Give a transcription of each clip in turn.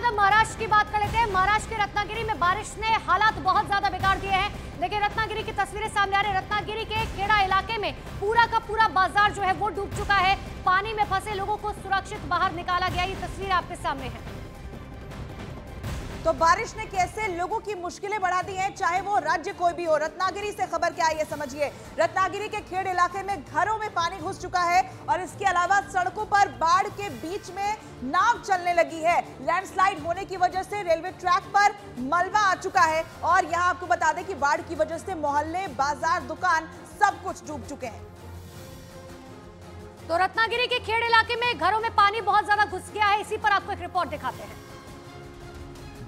बाद हम महाराष्ट्र की बात कर लेते हैं। महाराष्ट्र के रत्नागिरी में बारिश ने हालात बहुत ज्यादा बिगाड़ दिए हैं। देखिए रत्नागिरी की तस्वीरें सामने आ रही है। रत्नागिरी के खेड़ा इलाके में पूरा का पूरा बाजार जो है वो डूब चुका है। पानी में फंसे लोगों को सुरक्षित बाहर निकाला गया। ये तस्वीर आपके सामने है। तो बारिश ने कैसे लोगों की मुश्किलें बढ़ा दी हैं, चाहे वो राज्य कोई भी हो। रत्नागिरी से खबर क्या है ये समझिए। रत्नागिरी के खेड़ इलाके में घरों में पानी घुस चुका है और इसके अलावा सड़कों पर बाढ़ के बीच में नाव चलने लगी है। लैंडस्लाइड होने की वजह से रेलवे ट्रैक पर मलबा आ चुका है और यहां आपको बता दें कि बाढ़ की वजह से मोहल्ले, बाजार, दुकान सब कुछ डूब चुके हैं। तो रत्नागिरी के खेड़ इलाके में घरों में पानी बहुत ज्यादा घुस गया है। इसी पर आपको एक रिपोर्ट दिखाते हैं।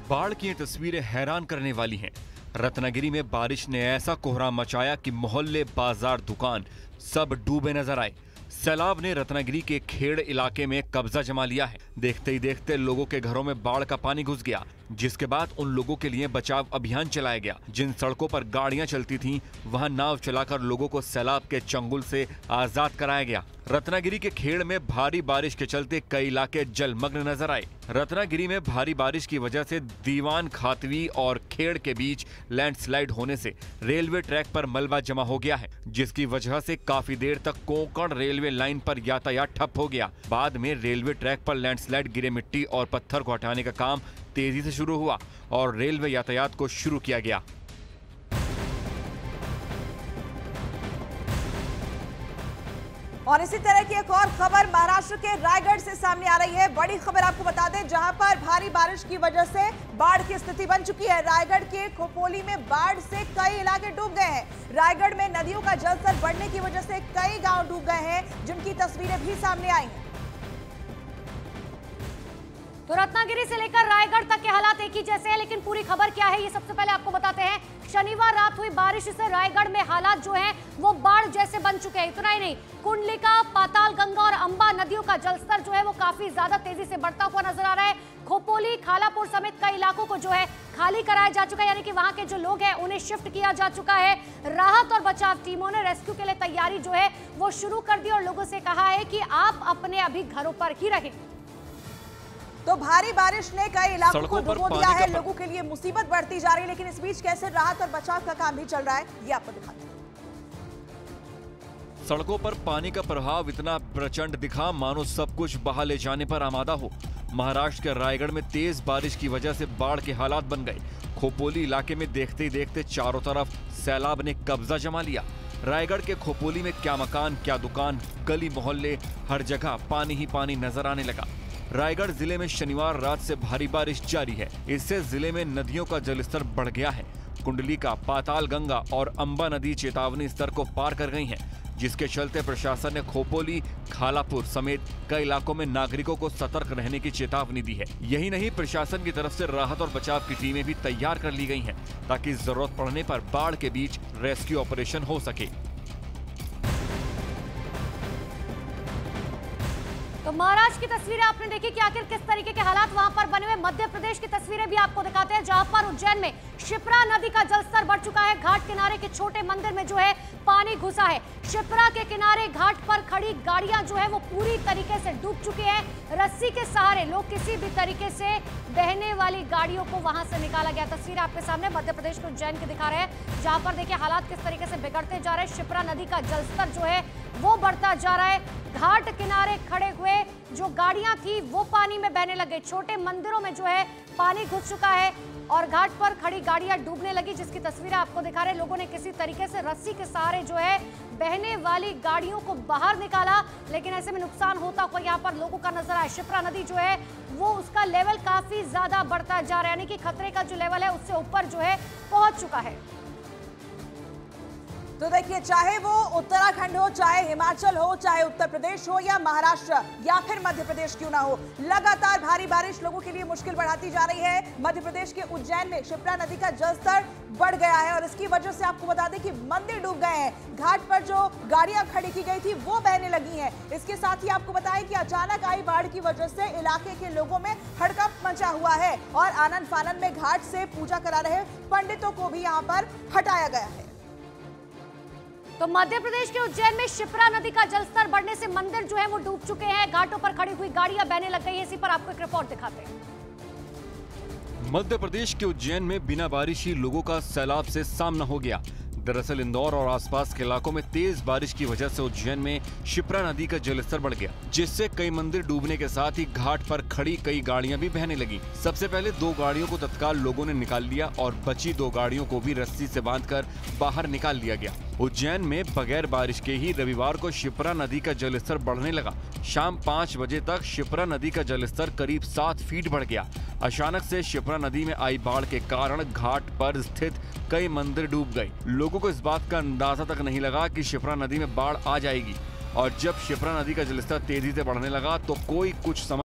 बाढ़ की तस्वीरें हैरान करने वाली हैं। रत्नागिरी में बारिश ने ऐसा कोहराम मचाया कि मोहल्ले, बाजार, दुकान सब डूबे नजर आए। सैलाब ने रत्नागिरी के खेड़ इलाके में कब्जा जमा लिया है। देखते ही देखते लोगों के घरों में बाढ़ का पानी घुस गया, जिसके बाद उन लोगों के लिए बचाव अभियान चलाया गया। जिन सड़कों पर गाड़ियां चलती थीं, वहां नाव चलाकर लोगों को सैलाब के चंगुल से आजाद कराया गया। रत्नागिरी के खेड़ में भारी बारिश के चलते कई इलाके जलमग्न नजर आए। रत्नागिरी में भारी बारिश की वजह से दीवान खातवी और खेड़ के बीच लैंडस्लाइड होने से रेलवे ट्रैक पर मलबा जमा हो गया है, जिसकी वजह से काफी देर तक कोंकण रेलवे लाइन पर यातायात ठप हो गया। बाद में रेलवे ट्रैक पर लैंडस्लाइड गिरे मिट्टी और पत्थर को हटाने का काम तेजी से शुरू हुआ और रेलवे यातायात को शुरू किया गया। और इसी तरह की एक और खबर महाराष्ट्र के रायगढ़ से सामने आ रही है। बड़ी खबर आपको बता दें, जहां पर भारी बारिश की वजह से बाढ़ की स्थिति बन चुकी है। रायगढ़ के खोपोली में बाढ़ से कई इलाके डूब गए हैं। रायगढ़ में नदियों का जलस्तर बढ़ने की वजह से कई गांव डूब गए हैं, जिनकी तस्वीरें भी सामने आई हैं। तो रत्नागिरी से लेकर रायगढ़ तक के हालात एक ही जैसे हैं, लेकिन पूरी खबर क्या है ये सबसे पहले आपको बताते हैं। शनिवार रात हुई बारिश से रायगढ़ में हालात जो हैं वो बाढ़ जैसे बन चुके हैं। इतना ही नहीं, कुंडलिका, पाताल गंगा और अंबा नदियों का जलस्तर जो है वो काफी ज्यादा तेजी से बढ़ता हुआ नजर आ रहा है। खोपोली, खालापुर समेत कई इलाकों को जो है खाली कराया जा चुका है, यानी कि वहां के जो लोग हैं उन्हें शिफ्ट किया जा चुका है। राहत और बचाव टीमों ने रेस्क्यू के लिए तैयारी जो है वो शुरू कर दी और लोगों से कहा है कि आप अपने अभी घरों पर ही रहें। तो भारी बारिश ने कई इलाकों को डुबो दिया है। लोगों के लिए मुसीबत बढ़ती जा रही है, लेकिन इस बीच कैसे राहत और बचाव का काम भी चल रहा है ये आपको दिखाते हैं। सड़कों पर पानी का प्रभाव इतना प्रचंड दिखा मानो सब कुछ बहा ले जाने पर आमादा हो। महाराष्ट्र के रायगढ़ में तेज बारिश की वजह से बाढ़ के हालात बन गए। खोपोली इलाके में देखते ही देखते चारों तरफ सैलाब ने कब्जा जमा लिया। रायगढ़ के खोपोली में क्या मकान, क्या दुकान, गली मोहल्ले, हर जगह पानी ही पानी नजर आने लगा। रायगढ़ जिले में शनिवार रात से भारी बारिश जारी है। इससे जिले में नदियों का जलस्तर बढ़ गया है। कुंडलिका, पाताल गंगा और अंबा नदी चेतावनी स्तर को पार कर गई हैं, जिसके चलते प्रशासन ने खोपोली, खालापुर समेत कई इलाकों में नागरिकों को सतर्क रहने की चेतावनी दी है। यही नहीं, प्रशासन की तरफ से राहत और बचाव की टीमें भी तैयार कर ली गई हैं, ताकि जरूरत पड़ने पर बाढ़ के बीच रेस्क्यू ऑपरेशन हो सके। तो महाराष्ट्र की तस्वीरें आपने देखी कि आखिर किस तरीके के हालात वहां पर बने हुए। मध्य प्रदेश की तस्वीरें भी आपको दिखाते हैं, जहां पर उज्जैन में शिप्रा नदी का जलस्तर बढ़ चुका है। घाट किनारे के छोटे मंदिर में जो है पानी घुसा है। शिप्रा के किनारे घाट पर खड़ी गाड़ियां जो है वो पूरी तरीके से डूब चुकी है। रस्सी के सहारे लोग किसी भी तरीके से बहने वाली गाड़ियों को वहां से निकाला गया। तस्वीर आपके सामने मध्य प्रदेश के उज्जैन की दिखा रहे हैं, जहां पर देखिए हालात किस तरीके से बिगड़ते जा रहे हैं। शिप्रा नदी का जलस्तर जो है वो बढ़ता जा रहा है। घाट किनारे खड़े हुए जो गाड़ियां थी वो पानी में बहने लगे। छोटे मंदिरों में जो है पानी घुस चुका है और घाट पर खड़ी गाड़ियां डूबने लगी, जिसकी तस्वीरें आपको दिखा रहे हैं। लोगों ने किसी तरीके से रस्सी के सहारे जो है बहने वाली गाड़ियों को बाहर निकाला, लेकिन ऐसे में नुकसान होता हुआ यहाँ पर लोगों का नजर आया। शिप्रा नदी जो है वो उसका लेवल काफी ज्यादा बढ़ता जा रहा है, यानी कि खतरे का जो लेवल है उससे ऊपर जो है पहुंच चुका है। तो देखिए, चाहे वो उत्तराखंड हो, चाहे हिमाचल हो, चाहे उत्तर प्रदेश हो या महाराष्ट्र या फिर मध्य प्रदेश क्यों ना हो, लगातार भारी बारिश लोगों के लिए मुश्किल बढ़ाती जा रही है। मध्य प्रदेश के उज्जैन में शिप्रा नदी का जलस्तर बढ़ गया है और इसकी वजह से आपको बता दें कि मंदिर डूब गए हैं। घाट पर जो गाड़ियां खड़ी की गई थी वो बहने लगी हैं। इसके साथ ही आपको बताएं कि अचानक आई बाढ़ की वजह से इलाके के लोगों में हड़कंप मचा हुआ है और आनंद फानंद में घाट से पूजा करा रहे पंडितों को भी यहाँ पर हटाया गया है। तो मध्य प्रदेश के उज्जैन में शिप्रा नदी का जलस्तर बढ़ने से मंदिर जो है वो डूब चुके हैं। घाटों पर खड़ी हुई गाड़ियां बहने लग गई है। इसी पर आपको एक रिपोर्ट दिखाते हैं। मध्य प्रदेश के उज्जैन में बिना बारिश ही लोगों का सैलाब से सामना हो गया। दरअसल इंदौर और आसपास के इलाकों में तेज बारिश की वजह से उज्जैन में शिप्रा नदी का जलस्तर बढ़ गया, जिससे कई मंदिर डूबने के साथ ही घाट पर खड़ी कई गाड़ियां भी बहने लगी। सबसे पहले 2 गाड़ियों को तत्काल लोगों ने निकाल लिया और बची 2 गाड़ियों को भी रस्सी से बांधकर बाहर निकाल लिया गया। उज्जैन में बगैर बारिश के ही रविवार को शिप्रा नदी का जलस्तर बढ़ने लगा। शाम 5 बजे तक शिप्रा नदी का जलस्तर करीब 7 फीट बढ़ गया। अचानक से शिप्रा नदी में आई बाढ़ के कारण घाट पर स्थित कई मंदिर डूब गए। लोगों को इस बात का अंदाजा तक नहीं लगा कि शिप्रा नदी में बाढ़ आ जाएगी, और जब शिप्रा नदी का जलस्तर तेजी से बढ़ने लगा तो कोई कुछ समझ